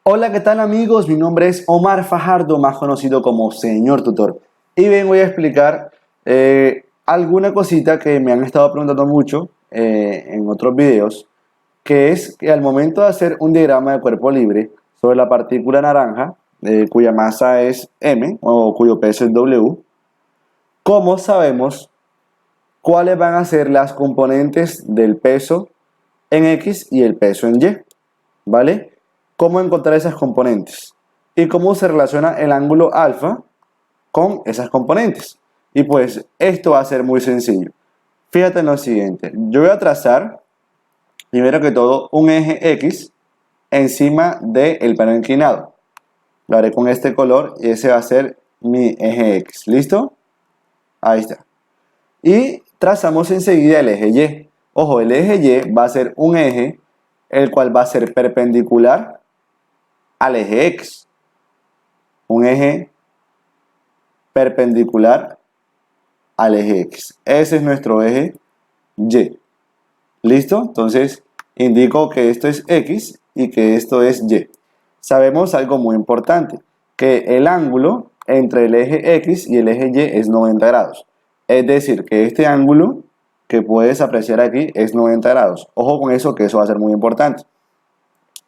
Hola, ¿qué tal amigos? Mi nombre es Omar Fajardo, más conocido como Señor Tutor. Y vengo a explicar alguna cosita que me han estado preguntando mucho en otros videos, que es que al momento de hacer un diagrama de cuerpo libre sobre la partícula naranja, cuya masa es M o cuyo peso es W, ¿cómo sabemos cuáles van a ser las componentes del peso en X y el peso en Y? ¿Vale? ¿Cómo encontrar esas componentes? Y cómo se relaciona el ángulo alfa con esas componentes. Y pues esto va a ser muy sencillo. Fíjate en lo siguiente. Yo voy a trazar, primero que todo, un eje X encima del plano inclinado. Lo haré con este color y ese va a ser mi eje X. ¿Listo? Ahí está. Y trazamos enseguida el eje Y. Ojo, el eje Y va a ser un eje el cual va a ser perpendicular al eje X. Un eje perpendicular al eje X. Ese es nuestro eje Y. ¿Listo? Entonces, indico que esto es X y que esto es Y. Sabemos algo muy importante, que el ángulo entre el eje X y el eje Y es 90 grados. Es decir, que este ángulo que puedes apreciar aquí es 90 grados. Ojo con eso, que eso va a ser muy importante.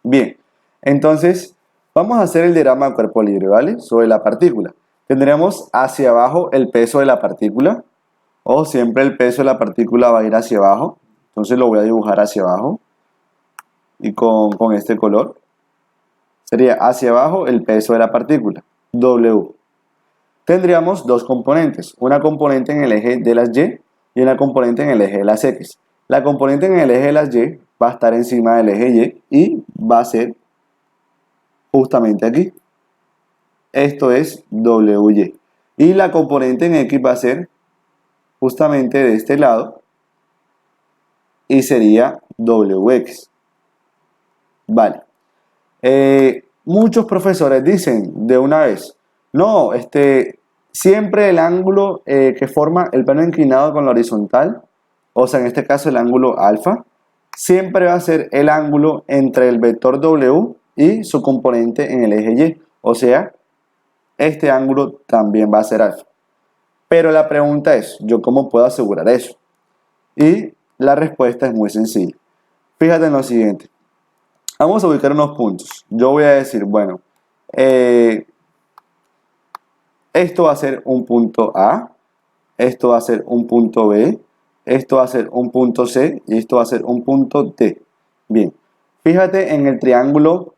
Bien, entonces vamos a hacer el diagrama de cuerpo libre, ¿vale? Sobre la partícula. Tendremos hacia abajo el peso de la partícula. O siempre el peso de la partícula va a ir hacia abajo. Entonces lo voy a dibujar hacia abajo. Y con este color. Sería hacia abajo el peso de la partícula. W. Tendríamos dos componentes. Una componente en el eje de las Y y una componente en el eje de las X. La componente en el eje de las Y va a estar encima del eje Y y va a ser justamente aquí. Esto es WY. Y la componente en X va a ser justamente de este lado y sería WX. Vale. Muchos profesores dicen de una vez, no, siempre el ángulo que forma el plano inclinado con la horizontal, o sea, en este caso el ángulo alfa, siempre va a ser el ángulo entre el vector W y su componente en el eje Y. O sea, este ángulo también va a ser alfa. Pero la pregunta es, ¿yo cómo puedo asegurar eso? Y la respuesta es muy sencilla. Fíjate en lo siguiente. Vamos a ubicar unos puntos. Yo voy a decir, bueno, esto va a ser un punto A, esto va a ser un punto B, esto va a ser un punto C y esto va a ser un punto D. Bien, fíjate en el triángulo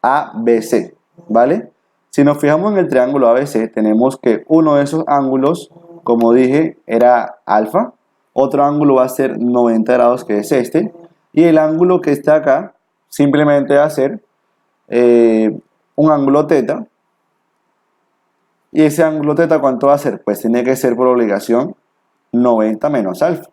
ABC, ¿vale? Si nos fijamos en el triángulo ABC, tenemos que uno de esos ángulos, como dije, era alfa, otro ángulo va a ser 90 grados, que es este, y el ángulo que está acá simplemente va a ser un ángulo teta. ¿Y ese ángulo teta cuánto va a ser? Pues tiene que ser por obligación 90 menos alfa.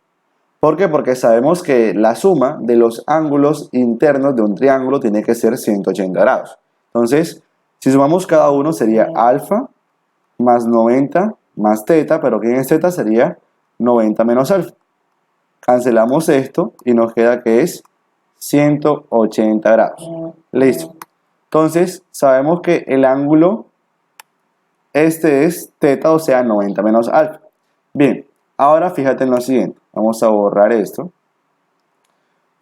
¿Por qué? Porque sabemos que la suma de los ángulos internos de un triángulo tiene que ser 180 grados. Entonces, si sumamos cada uno sería alfa más 90 más teta, pero ¿quién es teta? Sería 90 menos alfa. Cancelamos esto y nos queda que es 180 grados. Listo. Entonces, sabemos que el ángulo este es teta, o sea, 90 menos alfa. Bien, ahora fíjate en lo siguiente. Vamos a borrar esto.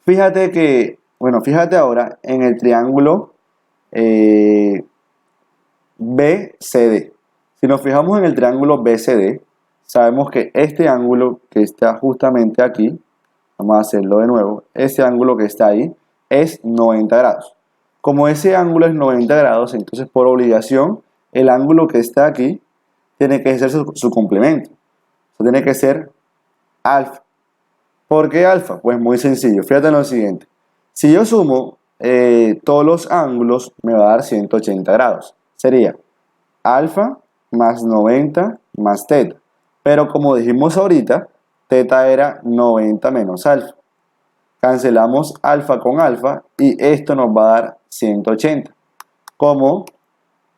Fíjate que, bueno, fíjate ahora en el triángulo BCD. Si nos fijamos en el triángulo BCD, sabemos que este ángulo que está justamente aquí, vamos a hacerlo de nuevo, ese ángulo que está ahí es 90 grados. Como ese ángulo es 90 grados, entonces por obligación, el ángulo que está aquí tiene que ser su complemento. Eso tiene que ser alfa. ¿Por qué alfa? Pues muy sencillo. Fíjate en lo siguiente. Si yo sumo todos los ángulos, me va a dar 180 grados. Sería alfa más 90 más teta. Pero como dijimos ahorita, teta era 90 menos alfa. Cancelamos alfa con alfa y esto nos va a dar 180. Como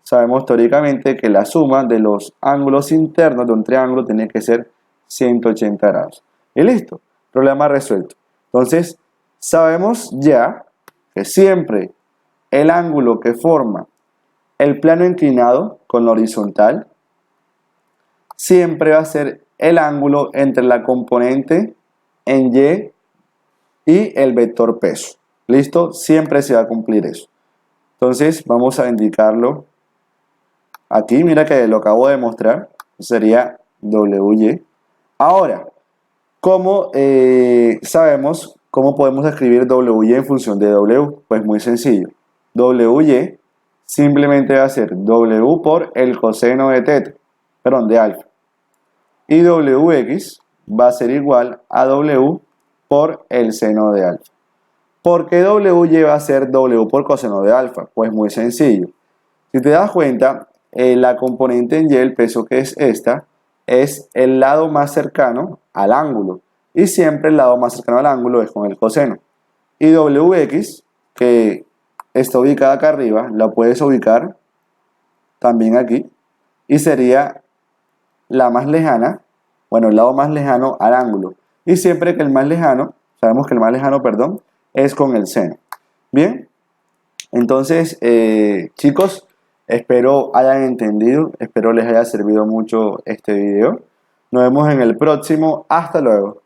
sabemos teóricamente que la suma de los ángulos internos de un triángulo tiene que ser 180 grados. Y listo, problema resuelto. Entonces, sabemos ya que siempre el ángulo que forma el plano inclinado con la horizontal siempre va a ser el ángulo entre la componente en Y y el vector peso. ¿Listo? Siempre se va a cumplir eso. Entonces vamos a indicarlo aquí. Mira que lo acabo de mostrar. Sería WY. Ahora, ¿cómo sabemos cómo podemos escribir WY en función de W? Pues muy sencillo. WY simplemente va a ser W por el coseno de teta, perdón, de alfa. Y WX va a ser igual a W por el seno de alfa. ¿Por qué WY va a ser W por coseno de alfa? Pues muy sencillo. Si te das cuenta, la componente en Y, el peso que es esta, es el lado más cercano al ángulo. Y siempre el lado más cercano al ángulo es con el coseno. Y WX, que está ubicada acá arriba, la puedes ubicar también aquí. Y sería la más lejana, bueno, el lado más lejano al ángulo. Y siempre que el más lejano, sabemos que el más lejano, perdón, es con el seno. Bien, entonces, chicos, espero hayan entendido, espero les haya servido mucho este video. Nos vemos en el próximo. Hasta luego.